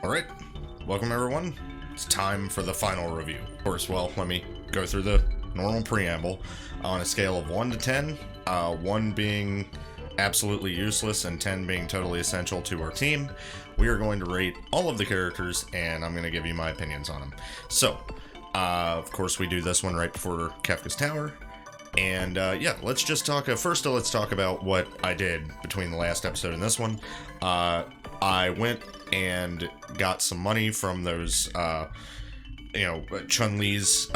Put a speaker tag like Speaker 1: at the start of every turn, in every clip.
Speaker 1: Alright, welcome everyone. It's time for the final review. Of course, well, let me go through the normal preamble. On a scale of 1 to 10, 1 being absolutely useless and 10 being totally essential to our team, we are going to rate all of the characters and I'm going to give you my opinions on them. So, of course, we do this one right before Kefka's Tower. And yeah, let's just talk. First, let's talk about what I did between the last episode and this one. I went and got some money from those, Chun-Li's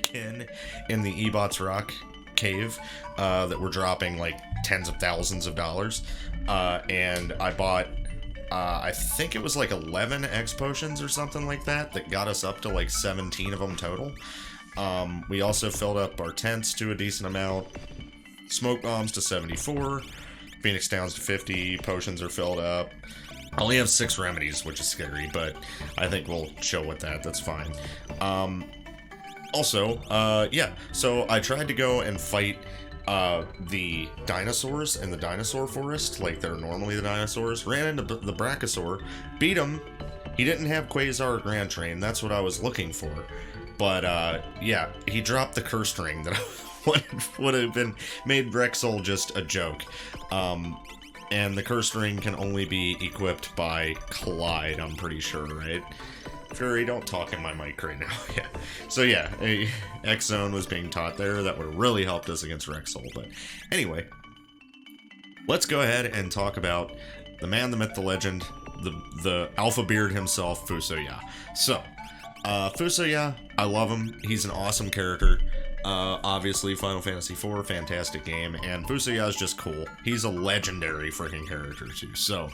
Speaker 1: kin in the Ebot's Rock cave that were dropping like tens of thousands of dollars. And I bought, I think it was like 11 X potions or something like that got us up to like 17 of them total. We also filled up our tents to a decent amount, smoke bombs to 74, Phoenix Downs to 50, potions are filled up. I only have 6 remedies, which is scary, but I think we'll show with that, that's fine. Yeah, so I tried to go and fight the dinosaurs in the dinosaur forest, like they're normally the dinosaurs, ran into the Brachiosaur, beat him. He didn't have Quasar or Grand Train, that's what I was looking for. But, yeah, he dropped the curse ring that would have been made Rexel just a joke. And the curse ring can only be equipped by Clyde, I'm pretty sure, right? Fury, don't talk in my mic right now. Yeah. So yeah, a X-Zone was being taught there. That would have really helped us against Rexel. But anyway, let's go ahead and talk about the man, the myth, the legend, the Alpha Beard himself, Fusoya. So, Fusoya, I love him. He's an awesome character. Obviously, Final Fantasy IV, fantastic game, and Fusoya is just cool. He's a legendary freaking character, too. So,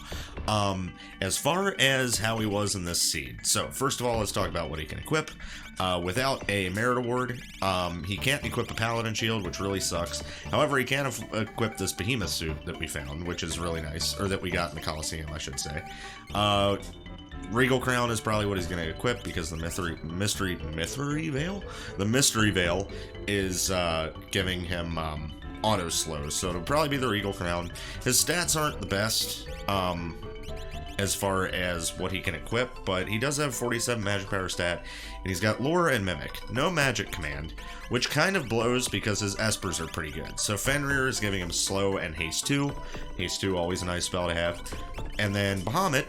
Speaker 1: as far as how he was in this seed, so, first of all, let's talk about what he can equip. Without a merit award, he can't equip a Paladin Shield, which really sucks. However, he can equip this Behemoth suit that we found, which is really nice, or that we got in the Coliseum, I should say. Regal Crown is probably what he's going to equip because the Mystery Veil is giving him auto slows, so it'll probably be the Regal Crown. His stats aren't the best as far as what he can equip, but he does have 47 magic power stat, and he's got Lure and Mimic, no magic command, which kind of blows because his Espers are pretty good. So Fenrir is giving him Slow and Haste 2. Haste 2, always a nice spell to have. And then Bahamut,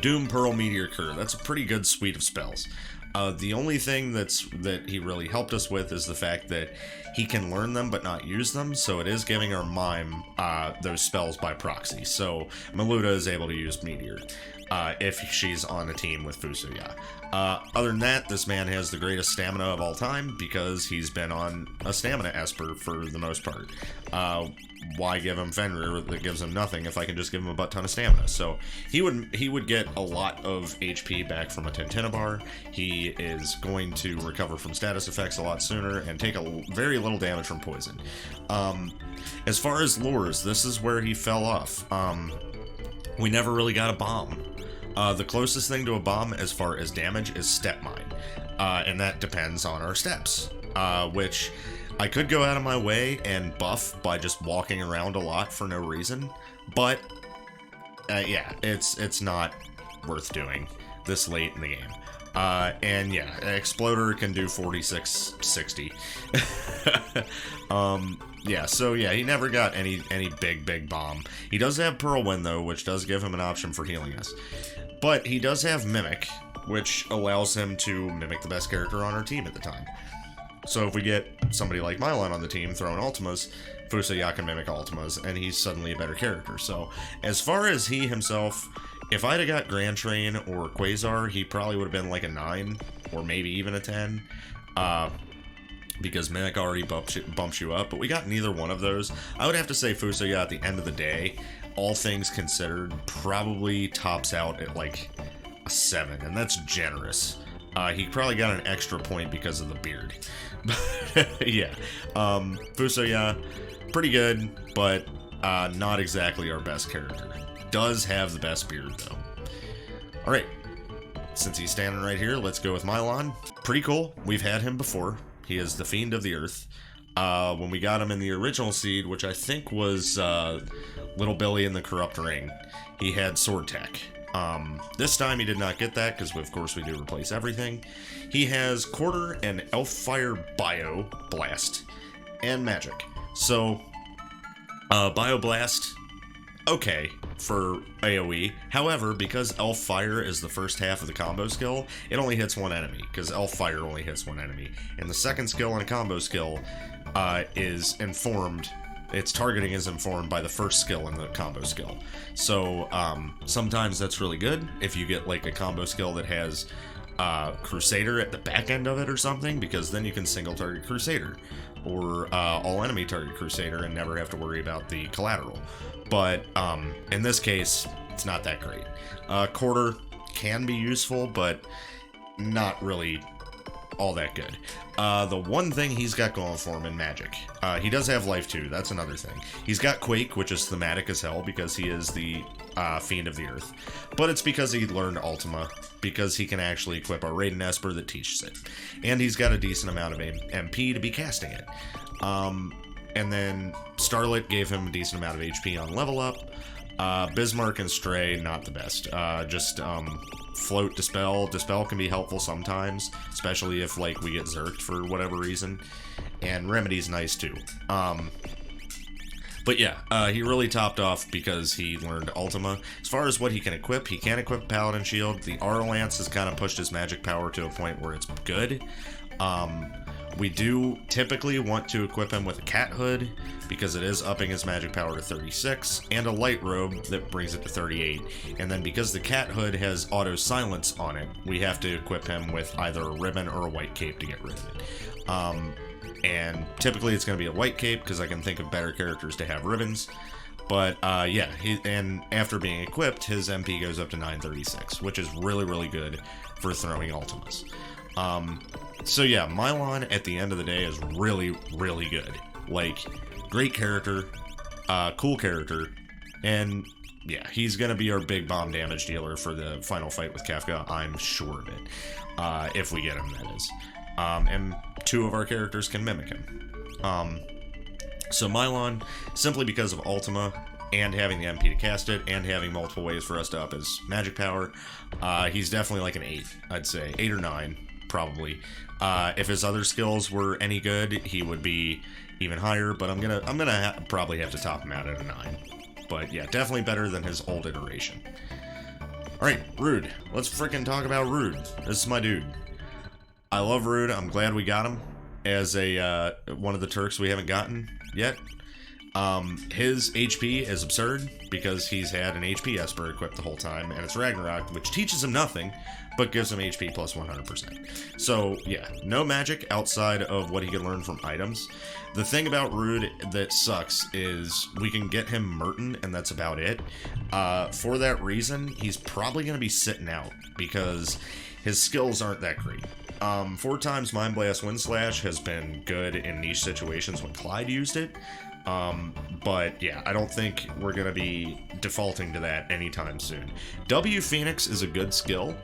Speaker 1: Doom, Pearl, Meteor, Cur. That's a pretty good suite of spells. The only thing that he really helped us with is the fact that he can learn them but not use them, so it is giving our Mime those spells by proxy. So Maluda is able to use Meteor if she's on a team with Fusoya. Other than that, this man has the greatest stamina of all time because he's been on a stamina Esper for the most part. Why give him Fenrir that gives him nothing if I can just give him a butt ton of stamina? So he would get a lot of HP back from a Tintinabar. He is going to recover from status effects a lot sooner and take a very little damage from poison. As far as lures, this is where he fell off. We never really got a bomb. The closest thing to a bomb as far as damage is Step Mine, and that depends on our steps, which I could go out of my way and buff by just walking around a lot for no reason, but yeah, it's not worth doing this late in the game. And yeah, Exploder can do 46, 60. Yeah, so yeah, he never got any big bomb. He does have Pearl Wind though, which does give him an option for healing us. But he does have Mimic, which allows him to mimic the best character on our team at the time. So if we get somebody like Mylon on the team throwing Ultimas, Fusoya can mimic Ultimas, and he's suddenly a better character. So as far as he himself, if I'd have got Grand Train or Quasar, he probably would have been like a 9, or maybe even a 10. Because Mimic already bumps you up, but we got neither one of those. I would have to say Fusoya at the end of the day, all things considered, probably tops out at like a 7, and that's generous. He probably got an extra point because of the beard. Yeah, Fusoya, pretty good, but not exactly our best character. Does have the best beard, though. Alright, since he's standing right here, let's go with Mylon. Pretty cool. We've had him before. He is the Fiend of the Earth. When we got him in the original seed, which I think was Little Billy in the Corrupt Ring, he had Sword Tech. This time he did not get that, because of course we do replace everything. He has Quarter and Elf Fire Bio Blast and Magic. So, Bio Blast, okay, for AoE. However, because Elf Fire is the first half of the combo skill, it only hits one enemy, because Elf Fire only hits one enemy. And the second skill in a combo skill is informed, its targeting is informed by the first skill in the combo skill. So, sometimes that's really good if you get like a combo skill that has Crusader at the back end of it or something, because then you can single target Crusader, or all enemy target Crusader and never have to worry about the collateral. But in this case, it's not that great. Quarter can be useful, but not really all that good. The one thing he's got going for him in Magic, he does have Life 2, that's another thing. He's got Quake, which is thematic as hell because he is the Fiend of the Earth. But it's because he learned Ultima, because he can actually equip a Raiden Esper that teaches it. And he's got a decent amount of MP to be casting it. And then Starlit gave him a decent amount of HP on level up. Bismarck and Stray, not the best. Float, Dispel. Dispel can be helpful sometimes, especially if, like, we get zerked for whatever reason. And Remedy's nice, too. But yeah, he really topped off because he learned Ultima. As far as what he can equip Paladin Shield. The Aura Lance has kind of pushed his magic power to a point where it's good. We do typically want to equip him with a Cat Hood, because it is upping his magic power to 36, and a Light Robe that brings it to 38. And then because the Cat Hood has auto silence on it, we have to equip him with either a ribbon or a white cape to get rid of it. And typically it's going to be a white cape, because I can think of better characters to have ribbons. But yeah, and after being equipped, his MP goes up to 936, which is really, really good for throwing Ultimas. So yeah, Mylon at the end of the day is really, really good. Like, great character, cool character, and yeah, he's gonna be our big bomb damage dealer for the final fight with Kafka, I'm sure of it. If we get him, that is. And two of our characters can mimic him. So Mylon, simply because of Ultima, and having the MP to cast it, and having multiple ways for us to up his magic power, he's definitely like an 8, I'd say. 8 or 9, probably. If his other skills were any good, he would be even higher, but I'm gonna probably have to top him out at a 9. But yeah, definitely better than his old iteration. Alright, Rude. Let's frickin' talk about Rude. This is my dude. I love Rude. I'm glad we got him as a one of the Turks we haven't gotten yet. His HP is absurd because he's had an HP Esper equipped the whole time, and it's Ragnarok, which teaches him nothing, but gives him HP plus 100%. So yeah, no magic outside of what he can learn from items. The thing about Rude that sucks is we can get him Merton, and that's about it. For that reason, he's probably going to be sitting out, because his skills aren't that great. 4 times Mind Blast Wind Slash has been good in niche situations when Clyde used it. But yeah, I don't think we're going to be defaulting to that anytime soon. W Phoenix is a good skill,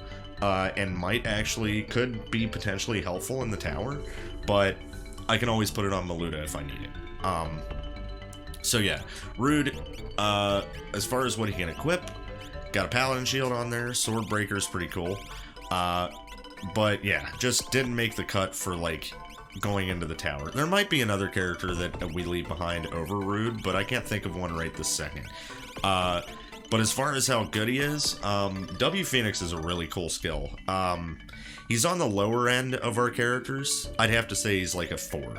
Speaker 1: and could be potentially helpful in the tower, but I can always put it on Maluda if I need it. So yeah, Rude, as far as what he can equip, got a Paladin Shield on there, Sword Breaker's pretty cool, but yeah, just didn't make the cut for, like, going into the tower. There might be another character that we leave behind over Rude, but I can't think of one right this second. But as far as how good he is, W Phoenix is a really cool skill. He's on the lower end of our characters. I'd have to say he's like a 4.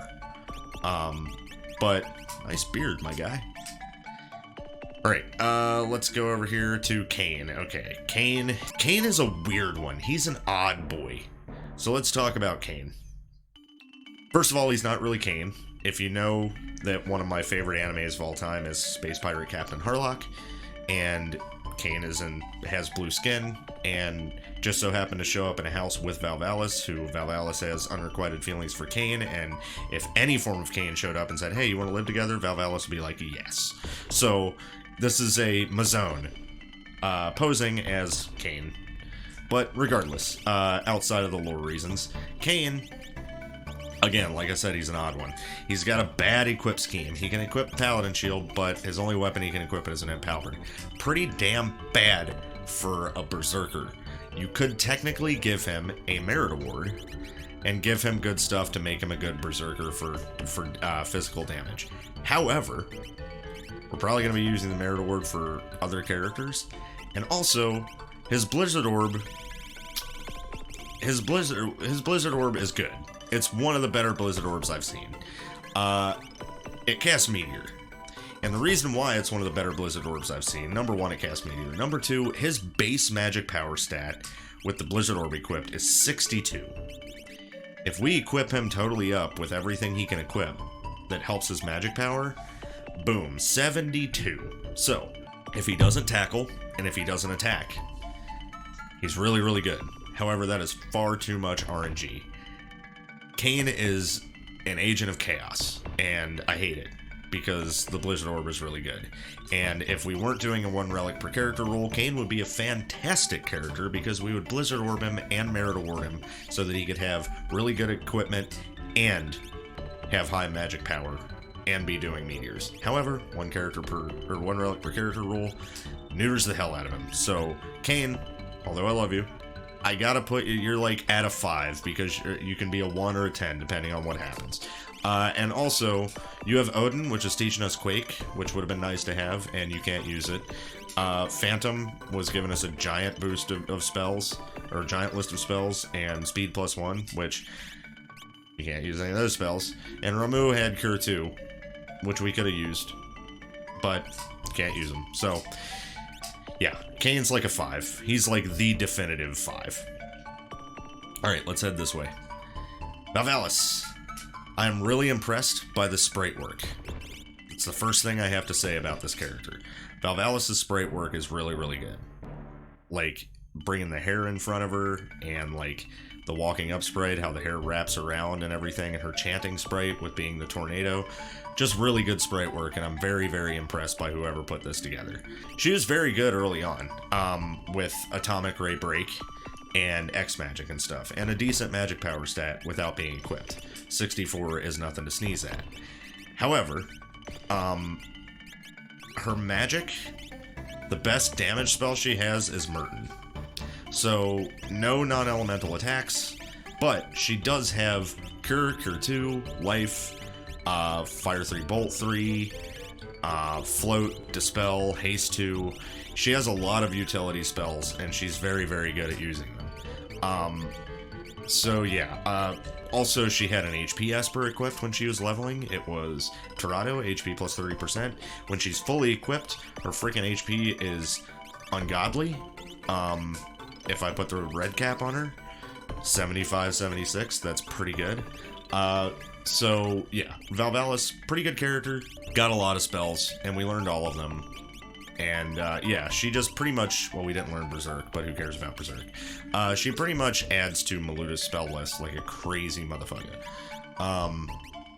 Speaker 1: But nice beard, my guy. Alright, let's go over here to Kayn. Okay, Kayn is a weird one. He's an odd boy. So let's talk about Kayn. First of all, he's not really Kayn. If you know that one of my favorite animes of all time is Space Pirate Captain Harlock, and Kayn has blue skin, and just so happened to show up in a house with Valvalis, who Valvalis has unrequited feelings for Kayn, and if any form of Kayn showed up and said, hey, you want to live together? Valvalis would be like, yes. So, this is a Mazone, posing as Kayn. But regardless, outside of the lore reasons, Kayn, again, like I said, he's an odd one. He's got a bad equip scheme. He can equip Paladin Shield, but his only weapon he can equip it is an Imp Halberd. Pretty damn bad for a Berserker. You could technically give him a Merit Award and give him good stuff to make him a good Berserker for physical damage. However, we're probably going to be using the Merit Award for other characters. And also, his Blizzard Orb... His Blizzard Orb is good. It's one of the better Blizzard Orbs I've seen. It casts Meteor. And the reason why it's one of the better Blizzard Orbs I've seen, number one, it casts Meteor. Number two, his base magic power stat with the Blizzard Orb equipped is 62. If we equip him totally up with everything he can equip that helps his magic power, boom, 72. So, if he doesn't tackle, and if he doesn't attack, he's really, really good. However, that is far too much RNG. Kayn is an agent of chaos, and I hate it, because the Blizzard Orb is really good. And if we weren't doing a 1 relic per character rule, Kayn would be a fantastic character, because we would Blizzard Orb him and Merit Award him, so that he could have really good equipment, and have high magic power, and be doing meteors. However, 1 relic per character rule neuters the hell out of him. So, Kayn, although I love you, I gotta put you're like at a 5, because you can be a 1 or a 10 depending on what happens. And also, you have Odin, which is teaching us Quake, which would have been nice to have, and you can't use it. Phantom was giving us a giant boost of spells, or a giant list of spells, and speed +1, which you can't use any of those spells. And Ramuh had Cure 2, which we could have used, but can't use them. So, yeah, Kayn's like a 5. He's like the definitive 5. Alright, let's head this way. Valvalis. I am really impressed by the sprite work. It's the first thing I have to say about this character. Valvalis' sprite work is really, really good. Like, bringing the hair in front of her, and like, the walking up sprite, how the hair wraps around and everything, and her chanting sprite with being the tornado. Just really good sprite work, and I'm very, very impressed by whoever put this together. She was very good early on, with Atomic Ray Break and X Magic and stuff, and a decent magic power stat without being equipped. 64 is nothing to sneeze at. However, her magic, the best damage spell she has is Merton. So, no non-elemental attacks, but she does have Cure, Cure 2, Life, Fire 3, Bolt 3, Float, Dispel, Haste 2. She has a lot of utility spells, and she's very, very good at using them. So yeah, also she had an HP Esper equipped when she was leveling. It was Torado, HP plus 30%. When she's fully equipped, her freaking HP is ungodly. If I put the red cap on her, 75, 76, that's pretty good. So yeah, Valvalis, pretty good character, got a lot of spells, and we learned all of them. And yeah, she just pretty much, well, we didn't learn Berserk, but who cares about Berserk? She pretty much adds to Meluta's spell list like a crazy motherfucker.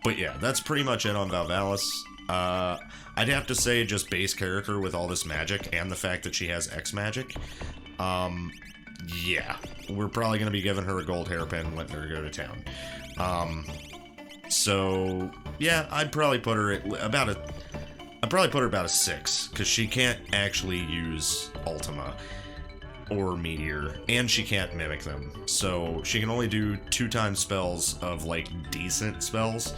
Speaker 1: But yeah, that's pretty much it on Valvalis. I'd have to say just base character with all this magic and the fact that she has X magic. Yeah, we're probably going to be giving her a gold hairpin and letting her go to town. So yeah, I'd probably put her at about a 6, because she can't actually use Ultima or Meteor, and she can't mimic them. So she can only do 2 spells of like decent spells.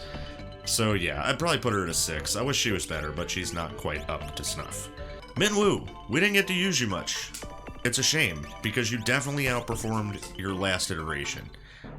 Speaker 1: So yeah, I'd probably put her at a 6. I wish she was better, but she's not quite up to snuff. Minwoo, we didn't get to use you much. It's a shame, because you definitely outperformed your last iteration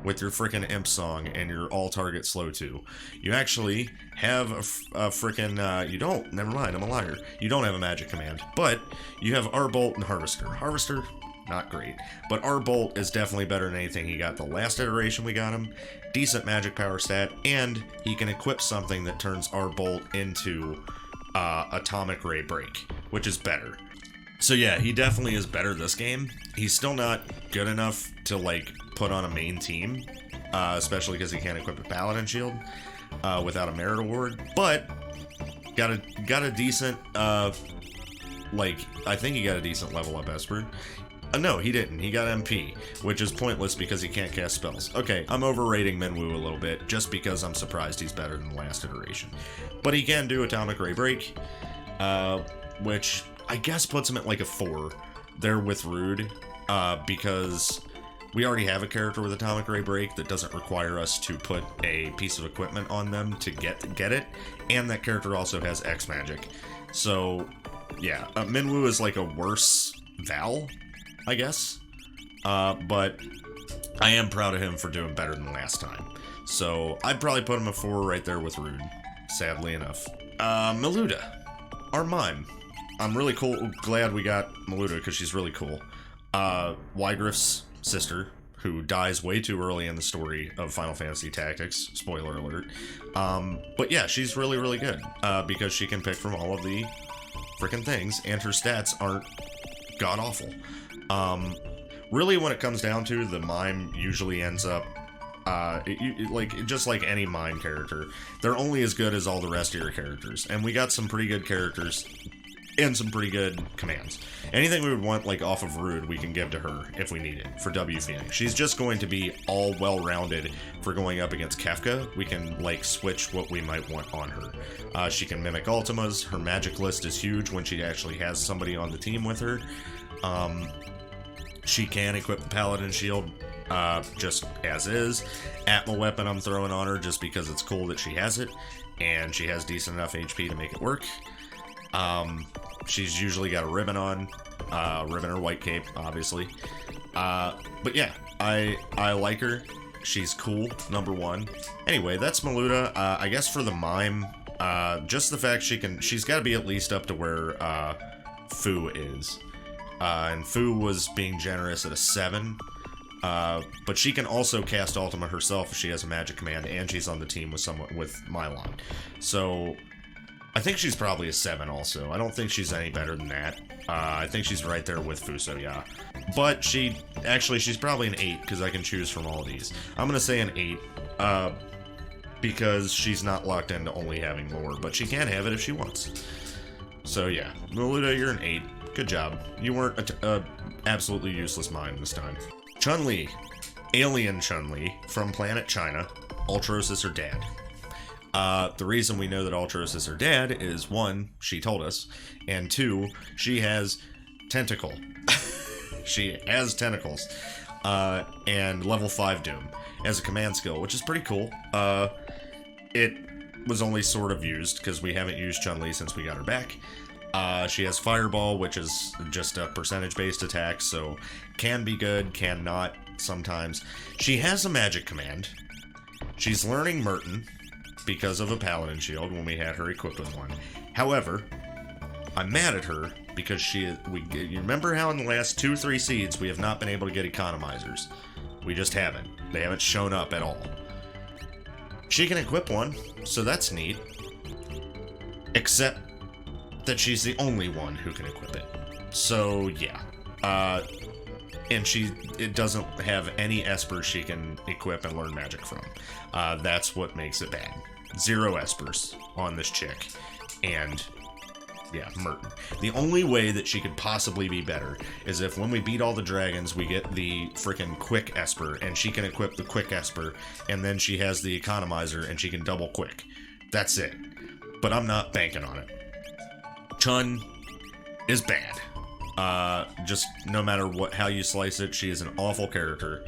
Speaker 1: with your frickin' Imp Song and your all-target slow 2. You actually have a frickin', you don't, never mind, I'm a liar. You don't have a magic command, but you have R-Bolt and Harvester. Harvester, not great, but R-Bolt is definitely better than anything he got the last iteration we got him. Decent magic power stat, and he can equip something that turns R-Bolt into Atomic Ray Break, which is better. So yeah, he definitely is better this game. He's still not good enough to like put on a main team, especially because he can't equip a Paladin shield without a Merit Award. But got a decent like, I think he got a decent level up Esper. No, he didn't. He got MP, which is pointless because he can't cast spells. Okay, I'm overrating Minwoo a little bit just because I'm surprised he's better than the last iteration. But he can do Atomic Ray Break, which I guess puts him at like a 4. there with Rude, because we already have a character with Atomic Ray Break that doesn't require us to put a piece of equipment on them to get it, and that character also has X Magic. So, yeah, Minwoo is like a worse Val, I guess, but I am proud of him for doing better than last time. So, I'd probably put him a 4 right there with Rude, sadly enough. Maluda, our mime. I'm really glad we got Maluda, because she's really cool. Wygriff's sister, who dies way too early in the story of Final Fantasy Tactics, spoiler alert. But yeah, she's really, really good, because she can pick from all of the freaking things, and her stats aren't god-awful. Really, when it comes down to, the mime usually ends up, just like any mime character, they're only as good as all the rest of your characters, and we got some pretty good characters and some pretty good commands. Anything we would want, like, off of Rude, we can give to her if we need it for W Phoenix. She's just going to be all well-rounded for going up against Kefka. We can, like, switch what we might want on her. She can mimic Ultimas. Her magic list is huge when she actually has somebody on the team with her. She can equip the Paladin Shield just as is. Atma Weapon I'm throwing on her just because it's cool that she has it, and she has decent enough HP to make it work. She's usually got a ribbon on, ribbon or white cape, obviously. But yeah, I like her. She's cool, number 1. Anyway, that's Maluda. I guess for the mime, just the fact she's got to be at least up to where Fu is. And Fu was being generous at a 7. But she can also cast Ultima herself if she has a magic command, and she's on the team with Mylon. So I think she's probably a 7 also. I don't think she's any better than that. I think she's right there with Fuso, yeah. But she's probably an 8, because I can choose from all of these. I'm going to say an 8, because she's not locked into only having lore, but she can have it if she wants. So yeah, Maluda, you're an 8. Good job. You weren't a absolutely useless mime this time. Chun-Li. Alien Chun-Li from planet China. Ultros is her dad. The reason we know that Ultros is her dad is, 1, she told us, and 2, she has tentacle. She has tentacles. And level 5 Doom as a command skill, which is pretty cool. It was only sort of used, because we haven't used Chun-Li since we got her back. She has Fireball, which is just a percentage-based attack, so can be good, can not, sometimes. She has a magic command. She's learning Merton because of a Paladin Shield when we had her equipped with one. However, I'm mad at her because you remember how in the last 2-3 seeds we have not been able to get economizers? We just haven't. They haven't shown up at all. She can equip one, so that's neat. Except that she's the only one who can equip it. So, yeah. And it doesn't have any espers she can equip and learn magic from. That's what makes it bad. 0 espers on this chick. And, yeah, Merton. The only way that she could possibly be better is if when we beat all the dragons, we get the frickin' quick esper, and she can equip the quick esper, and then she has the economizer, and she can double quick. That's it. But I'm not banking on it. Chun is bad. Just no matter how you slice it, she is an awful character.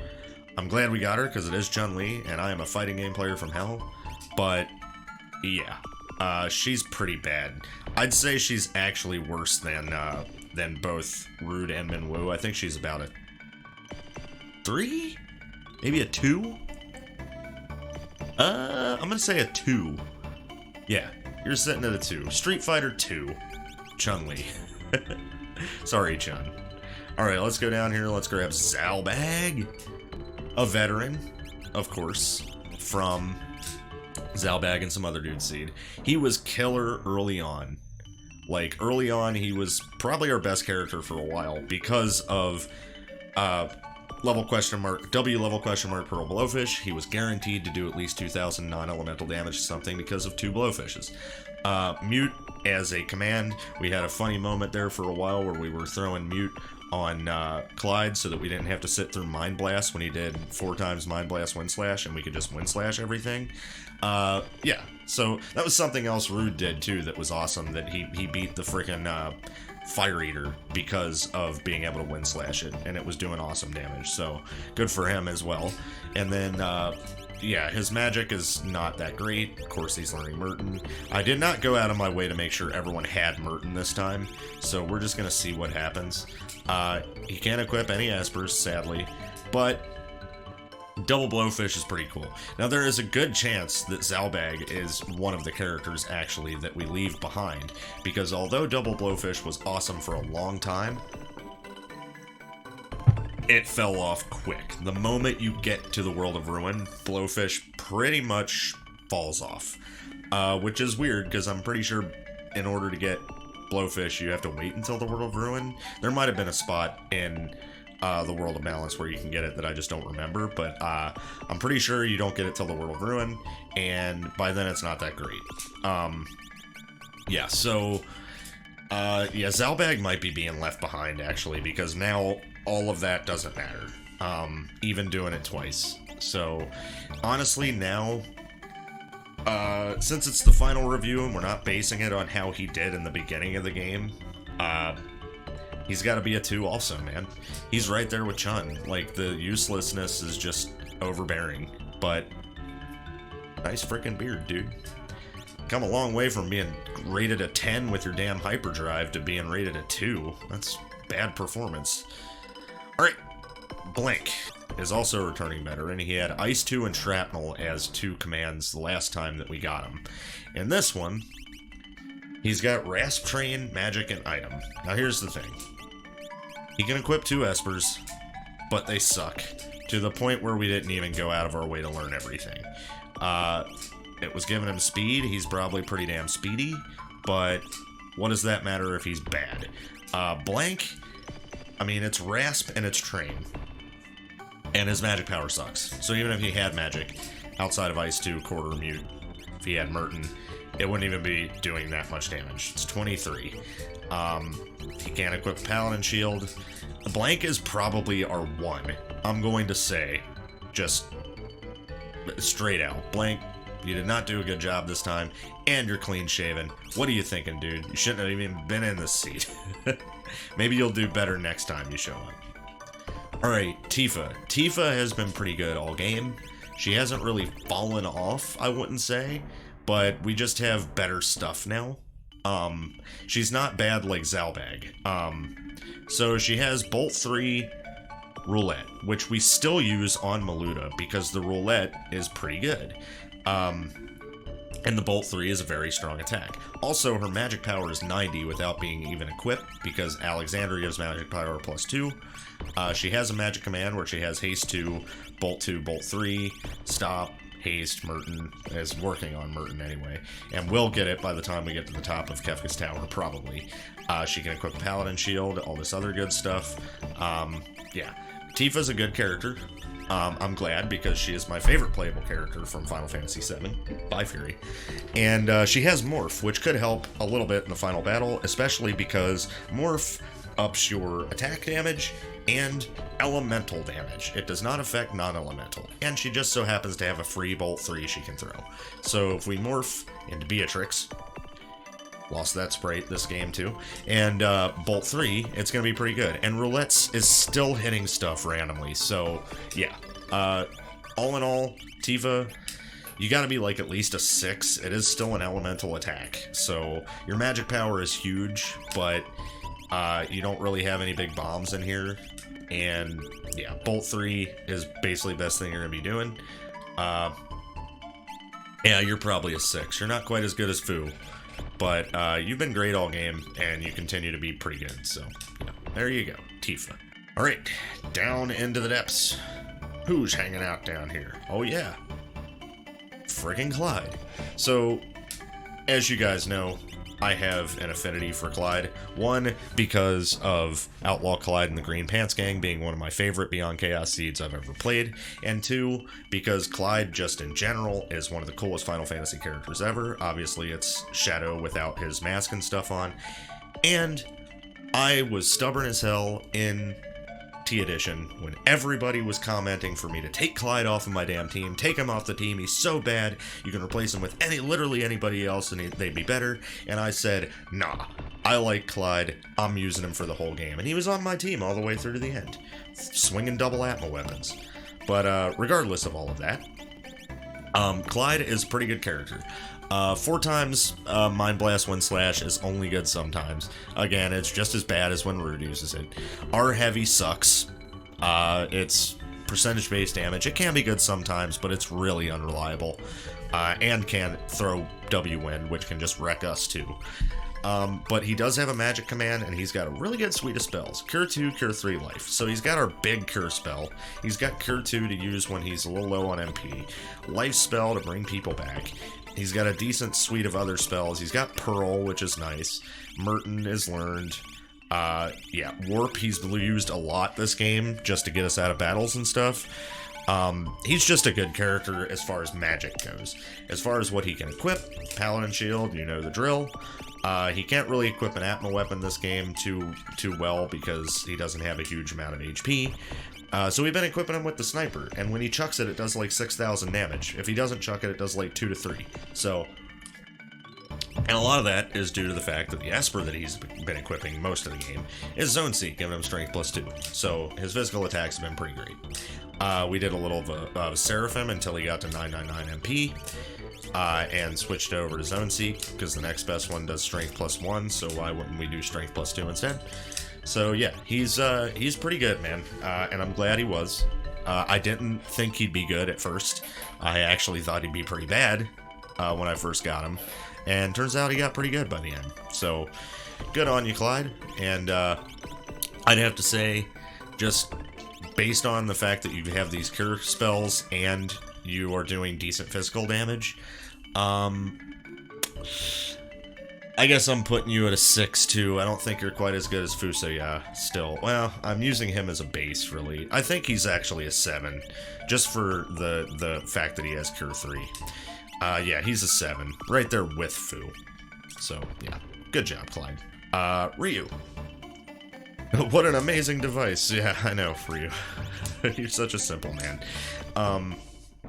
Speaker 1: I'm glad we got her because it is Chun-Li, and I am a fighting game player from hell. But yeah, she's pretty bad. I'd say she's actually worse than both Rude and Minwoo. I think she's about a 3, maybe a 2. I'm gonna say a 2. Yeah, you're sitting at a 2. Street Fighter 2. Chun-Li. Sorry, Chun. Alright, let's go down here. Let's grab Zalbag. A veteran, of course, from Zalbag and some other dude's seed. He was killer early on. Like, early on, he was probably our best character for a while because of W level question mark Pearl Blowfish. He was guaranteed to do at least 2,000 non-elemental damage to something because of 2 Blowfishes. Mute as a command. We had a funny moment there for a while where we were throwing Mute on Clyde so that we didn't have to sit through Mind Blast when he did 4 times Mind Blast Wind Slash, and we could just Wind Slash everything. Yeah, so that was something else Rude did too that was awesome, that he beat the freaking Fire Eater because of being able to Wind Slash it, and it was doing awesome damage, so good for him as well. And then, yeah, his magic is not that great. Of course, he's learning Merton. I did not go out of my way to make sure everyone had Merton this time, so we're just going to see what happens. He can't equip any Espers, sadly, but Double Blowfish is pretty cool. Now, there is a good chance that Zalbag is one of the characters, actually, that we leave behind, because although Double Blowfish was awesome for a long time, it fell off quick. The moment you get to the World of Ruin, Blowfish pretty much falls off, which is weird, because I'm pretty sure in order to get Blowfish, you have to wait until the World of Ruin. There might have been a spot in the World of Balance where you can get it that I just don't remember, but I'm pretty sure you don't get it till the World of Ruin, and by then it's not that great. Yeah, so yeah, Zalbag might be being left behind, actually, because now all of that doesn't matter, even doing it twice. So honestly, now since it's the final review and we're not basing it on how he did in the beginning of the game, he's got to be a 2 also, man. He's right there with Chun. Like, the uselessness is just overbearing, but nice freaking beard, dude. Come a long way from being rated a 10 with your damn hyperdrive to being rated a 2. That's bad performance. Alright, Blank is also returning better, and he had Ice 2 and Shrapnel as 2 commands the last time that we got him. In this one, he's got Rasp Train, Magic, and Item. Now here's the thing. He can equip 2 Espers, but they suck, to the point where we didn't even go out of our way to learn everything. It was giving him speed. He's probably pretty damn speedy, but what does that matter if he's bad? Blank, I mean, it's Rasp and it's Train, and his magic power sucks. So even if he had magic outside of Ice 2, Quarter Mute, if he had Merton, it wouldn't even be doing that much damage. It's 23. He can't equip Paladin Shield. Blank is probably our 1. I'm going to say, just straight out, Blank, you did not do a good job this time, and you're clean shaven. What are you thinking, dude? You shouldn't have even been in this seat. Maybe you'll do better next time you show up. Alright, Tifa. Tifa has been pretty good all game. She hasn't really fallen off, I wouldn't say, but we just have better stuff now. She's not bad like Zalbag. So she has Bolt 3 Roulette, which we still use on Maluda because the Roulette is pretty good. And the Bolt 3 is a very strong attack. Also, her magic power is 90 without being even equipped, because Alexander gives magic power plus 2. She has a magic command where she has Haste 2, Bolt 3, Stop, Haste. Merton is working on Merton anyway, and we'll get it by the time we get to the top of Kefka's Tower, probably. She can equip Paladin Shield, all this other good stuff. Yeah, Tifa's a good character. I'm glad, because she is my favorite playable character from Final Fantasy VII, by Fury. And she has Morph, which could help a little bit in the final battle, especially because Morph ups your attack damage and elemental damage. It does not affect non-elemental. And she just so happens to have a free Bolt 3 she can throw. So if we morph into Beatrix, lost that sprite this game too, and Bolt 3, it's going to be pretty good. And Roulette's is still hitting stuff randomly, so yeah. All in all, Tifa, you got to be like at least a 6. It is still an elemental attack, so your magic power is huge, but you don't really have any big bombs in here. And yeah, Bolt 3 is basically the best thing you're going to be doing. Yeah, you're probably a 6. You're not quite as good as Fu, but you've been great all game, and you continue to be pretty good. So, yeah, there you go, Tifa. All right, down into the depths. Who's hanging out down here? Oh, yeah. Friggin' Clyde. So, as you guys know, I have an affinity for Clyde. One, because of Outlaw Clyde and the Green Pants Gang being one of my favorite Beyond Chaos Seeds I've ever played. And two, because Clyde, just in general, is one of the coolest Final Fantasy characters ever. Obviously, it's Shadow without his mask and stuff on. And I was stubborn as hell in T Edition when everybody was commenting for me to take Clyde off of my damn team. Take him off the team. He's so bad. You can replace him with literally anybody else and they'd be better. And I said, nah, I like Clyde. I'm using him for the whole game. And he was on my team all the way through to the end. Swinging double Atma weapons. But regardless of all of that, Clyde is a pretty good character. 4 times Mind Blast Wind Slash is only good sometimes. Again, it's just as bad as when Rude uses it. R Heavy sucks. It's percentage-based damage. It can be good sometimes, but it's really unreliable. And can throw W-Wind, which can just wreck us too. But he does have a magic command, and he's got a really good suite of spells. Cure 2, Cure 3 life. So he's got our big Cure spell. He's got Cure 2 to use when he's a little low on MP. Life spell to bring people back. He's got a decent suite of other spells. He's got Pearl, which is nice. Merton is learned. Yeah, Warp he's used a lot this game, just to get us out of battles and stuff. He's just a good character as far as magic goes. As far as what he can equip, Paladin Shield, you know the drill. He can't really equip an Atma weapon this game too well because he doesn't have a huge amount of HP. So we've been equipping him with the Sniper, and when he chucks it, it does like 6,000 damage. If he doesn't chuck it, it does like 2 to 3. So, and a lot of that is due to the fact that the Esper that he's been equipping most of the game is Zone Seek, giving him Strength +2. So his physical attacks have been pretty great. We did a little of Seraphim until he got to 999 MP. And switched over to Zone Seek, because the next best one does Strength +1, so why wouldn't we do Strength +2 instead? So yeah, he's pretty good, man, and I'm glad he was. I didn't think he'd be good at first. I actually thought he'd be pretty bad when I first got him, and turns out he got pretty good by the end. So, good on you, Clyde, and I'd have to say, just based on the fact that you have these cure spells and you are doing decent physical damage, I guess I'm putting you at a 6 too. I don't think you're quite as good as Fusoya still. Well, I'm using him as a base, really. I think he's actually a 7, just for the fact that he has Cure 3. Yeah, he's a 7, right there with Fu. So, yeah, good job, Clyde. Ryu. What an amazing device. Yeah, I know, Ryu. You're such a simple man.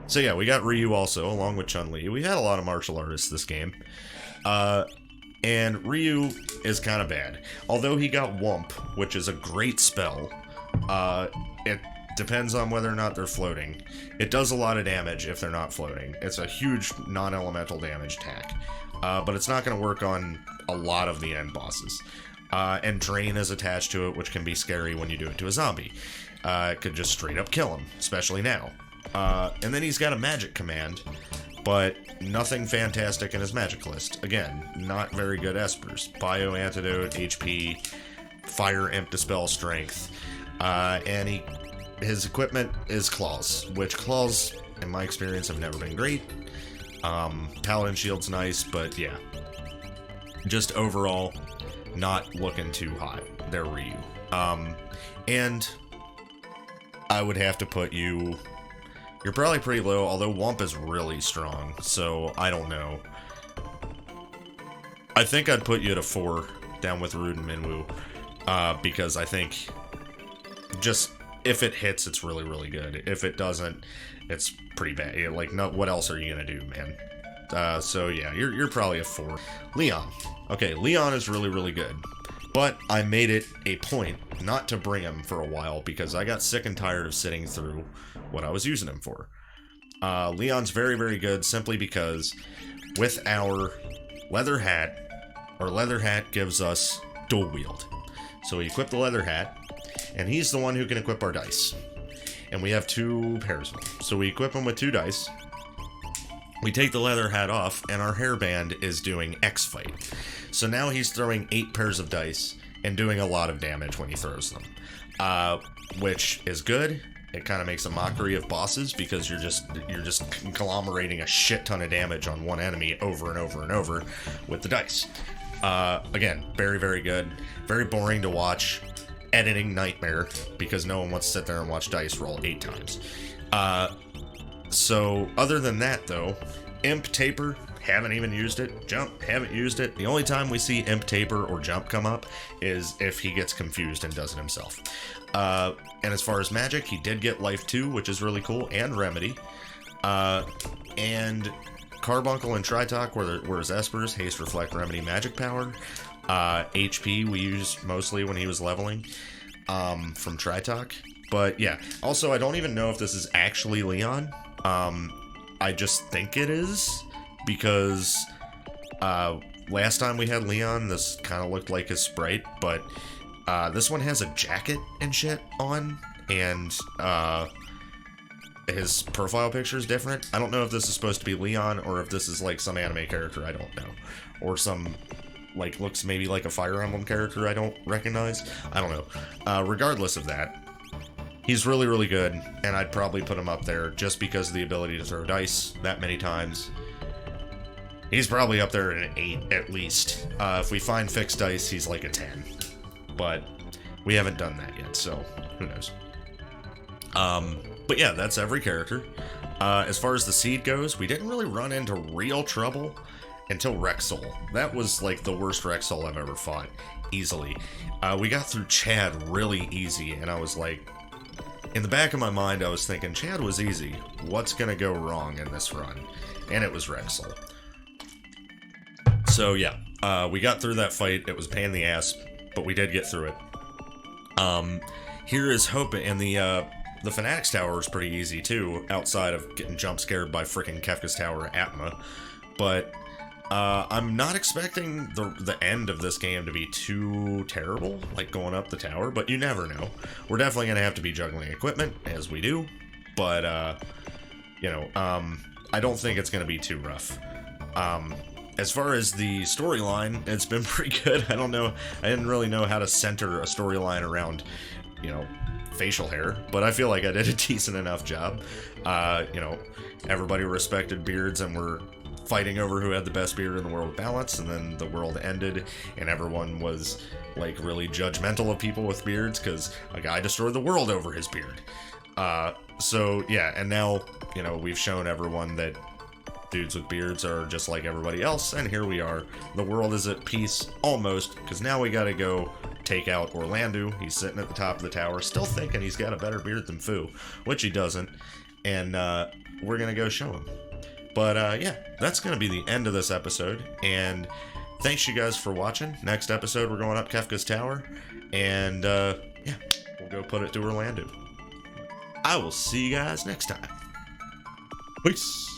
Speaker 1: So yeah, we got Ryu also, along with Chun-Li. We had a lot of martial artists this game. And Ryu is kind of bad. Although he got Wump, which is a great spell, it depends on whether or not they're floating. It does a lot of damage if they're not floating. It's a huge non-elemental damage attack. But it's not going to work on a lot of the end bosses. And Drain is attached to it, which can be scary when you do it to a zombie. It could just straight up kill him, especially now. And then he's got a magic command, but nothing fantastic in his magic list. Again, not very good espers. Bio, Antidote, HP, Fire, Imp, Dispel, Strength. And his equipment is Claws, which Claws, in my experience, have never been great. Paladin Shield's nice, but yeah. Just overall, not looking too hot. There, Ryu. And I would have to put you... You're probably pretty low, although Wump is really strong, so I don't know. I think I'd put you at a 4, down with Rude and Minwoo, because I think just if it hits, it's really, really good. If it doesn't, it's pretty bad. Like, no, what else are you gonna do, man? So yeah, you're probably a 4. Leon. Okay, Leon is really, really good. But I made it a point not to bring him for a while because I got sick and tired of sitting through what I was using him for. Leon's very, very good simply because with our leather hat, our leather hat gives us dual wield. So we equip the leather hat, and he's the one who can equip our dice. And we have 2 pairs of them. So we equip him with 2 dice. We take the leather hat off, and our hairband is doing X-Fight. So now he's throwing 8 pairs of dice and doing a lot of damage when he throws them. Which is good. It kind of makes a mockery of bosses because you're just conglomerating a shit ton of damage on one enemy over and over and over with the dice. Again, very, very good. Very boring to watch. Editing nightmare because no one wants to sit there and watch dice roll 8 times. So, other than that, though, Imp, Taper, haven't even used it. Jump, haven't used it. The only time we see Imp, Taper, or Jump come up is if he gets confused and does it himself. And as far as magic, he did get Life 2, which is really cool, and Remedy. And Carbuncle and Tritok were his espers, Haste, Reflect, Remedy, Magic Power. HP we used mostly when he was leveling from Tritalk. But yeah, also I don't even know if this is actually Leon. I just think it is, because last time we had Leon, this kind of looked like his sprite, but this one has a jacket and shit on, and his profile picture is different. I don't know if this is supposed to be Leon, or if this is like some anime character I don't know, or some, like, looks maybe like a Fire Emblem character I don't recognize. I don't know. Regardless of that, he's really, really good, and I'd probably put him up there just because of the ability to throw dice that many times. He's probably up there at an 8 at least. If we find fixed dice, he's like a 10. But we haven't done that yet, so who knows. But yeah, that's every character. As far as the seed goes, we didn't really run into real trouble until Rexall. That was like the worst Rexall I've ever fought, easily. We got through Chad really easy, and I was like, in the back of my mind, I was thinking, Chad was easy. What's gonna go wrong in this run? And it was Rexall. So yeah, we got through that fight. It was a pain in the ass, but we did get through it. Here is hoping, and the Fanatic's Tower is pretty easy too, outside of getting jump scared by frickin' Kefka's Tower Atma. But I'm not expecting the end of this game to be too terrible, like going up the tower, but you never know. We're definitely gonna have to be juggling equipment, as we do, but you know, I don't think it's gonna be too rough. As far as the storyline, it's been pretty good. I don't know, I didn't really know how to center a storyline around, you know, facial hair, but I feel like I did a decent enough job. You know, everybody respected beards, and we're fighting over who had the best beard in the world balance, and then the world ended, and everyone was, like, really judgmental of people with beards, because a guy destroyed the world over his beard. So, yeah, and now, you know, we've shown everyone that dudes with beards are just like everybody else, and here we are. The world is at peace, almost, because now we gotta go take out Orlando. He's sitting at the top of the tower, still thinking he's got a better beard than Fu, which he doesn't, and we're gonna go show him. But yeah, that's gonna be the end of this episode, and thanks you guys for watching. Next episode, we're going up Kefka's Tower, and yeah, we'll go put it to Orlando. I will see you guys next time. Peace.